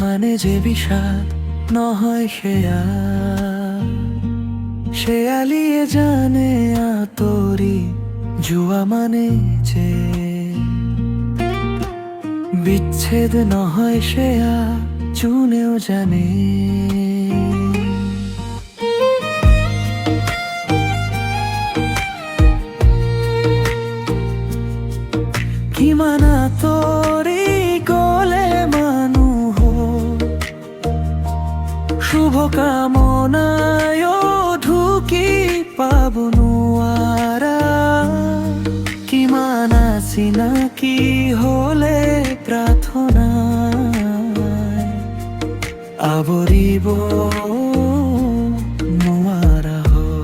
মানে যে বিষাদ নহয় সেয়া শেয়ালিয়ে জানে আতৰি জুয়া মানে যে বিচ্ছেদ নহয় সেয়া জুনেও জানে কিমান আঁতৰি গলে মানুহ শুভ কামনায় ঢুকি পাব নোৱাৰা কিমান চিনাকি হলে প্ৰাৰ্থনাই আৱৰিব নোৱাৰা হয়।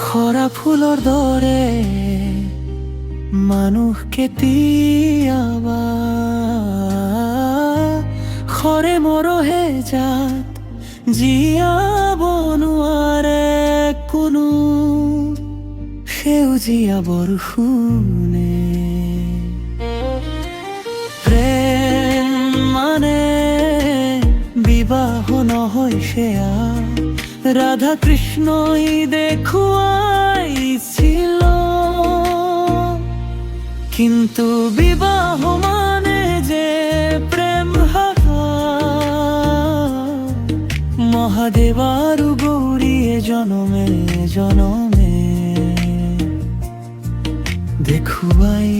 খৰা ফুলৰ দৰে মানুহ কেতিয়াবা খৰে মৰহে জাত জীয়াব নোৱাৰে কোনো সেউজীয়া বৰষুণে প্ৰেম মানে বিবাহ নহয় সেয়া রাধা কৃষ্ণই দেখুৱাইছিল কিন্তু বিবাহ মানে যে প্রেম হারা মহাদেব আৰু গৌৰীয়ে জনমে জনমে দেখুৱাই